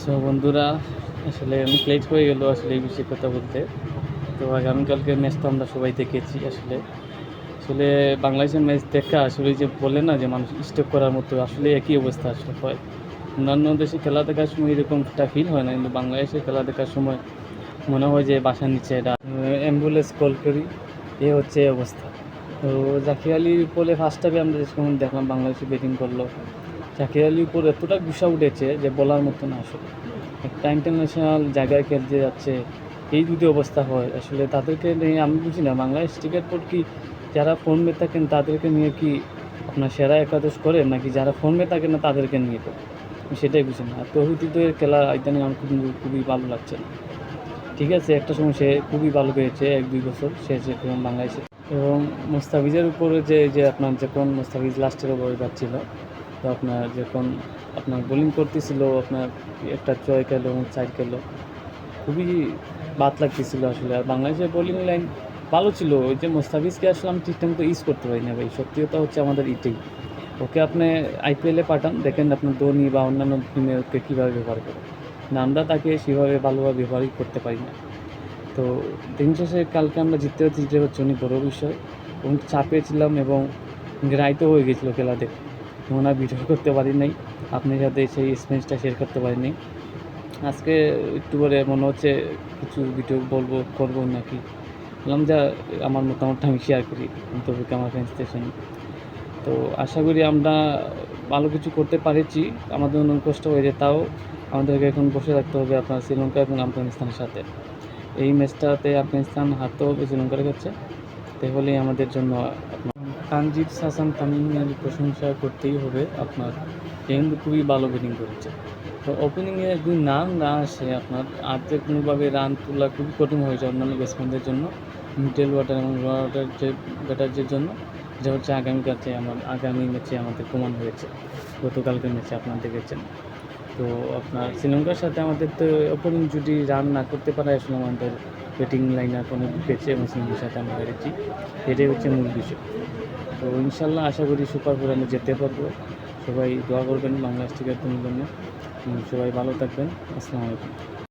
So বন্ধুরা, আসলে অনেক লেট হয়ে গেল আসলে এই বিষয়ে কথা বলতে। তো আগামীকালকে ম্যাচ তো আমরা সবাই দেখেছি। আসলে আসলে বাংলাদেশের ম্যাচ দেখা আসলে যে বলে না যে মানুষ স্টপ করার মতো আসলে একই অবস্থা আসলে হয়। অন্যান্য দেশে খেলা দেখার সময় এরকমটা ফিল হয় না, কিন্তু বাংলাদেশে খেলা দেখার সময় মনে হয় যে বাসার নিচে এটা অ্যাম্বুলেন্স কল করি, এ হচ্ছে এই অবস্থা। তো জাকির আলীর উপরে ফার্স্ট হাফে আমরা যখন দেখলাম বাংলাদেশে ব্যাটিং করলো, জাকির আলীর উপর এতটা গুসা উঠেছে যে বলার মতো না। আসলে একটা ইন্টারন্যাশনাল জায়গায় খেলতে যাচ্ছে, এই যদি অবস্থা হয় আসলে তাদেরকে নিয়ে আমি বুঝি না, বাংলাদেশ ক্রিকেট বোর্ড কি যারা ফর্মে থাকেন তাদেরকে নিয়ে কি আপনার সেরা একাদশ করে, নাকি যারা ফর্মে থাকে না তাদেরকে নিয়ে করে? আমি সেটাই বুঝি না। আর তৌহিদের খেলা ইদানিং আমার খুবই ভালো লাগছে। ঠিক আছে, একটা সময় সে খুবই ভালো পেয়েছে, 1-2 বছর সে যেরকম বাংলাদেশে। এবং মোস্তাফিজের উপরে যে আপনার যখন মোস্তাফিজ লাস্টের ওভারে যাচ্ছিল, তো আপনার যখন আপনার বোলিং করতেছিল, আপনার একটা 6 খেলো এবং 4 খেলো, খুবই বাদ লাগতেছিল আসলে। আর বাংলাদেশের বোলিং লাইন ভালো ছিল, ওই যে মোস্তাফিজকে আসলে আমি ঠিকঠাক মতো ইউজ করতে পারি না ভাই। সত্যি কথা হচ্ছে আমাদের ইটেই। ওকে আপনি আইপিএলে পাঠান, দেখেন আপনার ধোনি বা অন্যান্য টিমে ওকে কীভাবে ব্যবহার করে। না, আমরা তাকে সেভাবে ভালোভাবে ব্যবহারই করতে পারি না। তো দিন শেষে কালকে আমরা জিততে হচ্ছে, যেটা হচ্ছে অনেক বড় বিষয়। এবং চাপে ছিলাম এবং রাইতও হয়ে গেছিলো খেলা দেখে, এমন আর ভিডিও করতে পারি নাই, আপনার সাথে সেই এক্সপিরিয়েন্সটা শেয়ার করতে পারিনি। আজকে একটু করে মনে হচ্ছে কিছু ভিডিও করবো নাকি, বললাম যা আমার মতামতটা আমি শেয়ার করি, তবে আমার ফ্রেন্ডসদের সঙ্গে। তো আশা করি আমরা ভালো কিছু করতে পেরেছি। আমাদের অনেক কষ্ট হয়েছে, তাও আমাদেরকে এখন বসে থাকতে হবে আপনার শ্রীলঙ্কা এবং আফগানিস্তানের সাথে। এই ম্যাচটাতে আফগানিস্তান হারতেও হবে শ্রীলঙ্কার কাছে, তাহলেই আমাদের জন্য আপনার তানজিদ হাসান তামিমের প্রশংসা করতেই হবে আপনার। সে কিন্তু খুবই ভালো ব্যাটিং করেছে। তো ওপেনিংয়ে যদি না আসে আপনার, আর যে কোনোভাবে রান তোলা খুবই কঠিন হয়েছে অন্যান্য ব্যাটসম্যানদের জন্য, মিডল ওয়াটার এবং লোয়ার ওয়াটার যে ব্যাটারদের জন্য। যা হচ্ছে আগামী ম্যাচে আমাদের প্রমাণ হয়েছে, গতকালকের ম্যাচে আপনারা দেখেছেন। তো আপনার শ্রীলঙ্কার সাথে আমাদের তো ওপেনিং যদি রান না করতে পারে, আসলে আমাদের ব্যাটিং লাইন আপ অনেক গেছে এবং শ্রীলঙ্কার সাথে আমরা হেরেছি, এটাই হচ্ছে মূল বিষয়। তো ইনশাল্লাহ আশা করি সুপার ফোরে আমরা যেতে পারবো। সবাই দোয়া করবেন বাংলাদেশ ক্রিকেট টিমের জন্য। সবাই ভালো থাকবেন। আসসালামু আলাইকুম।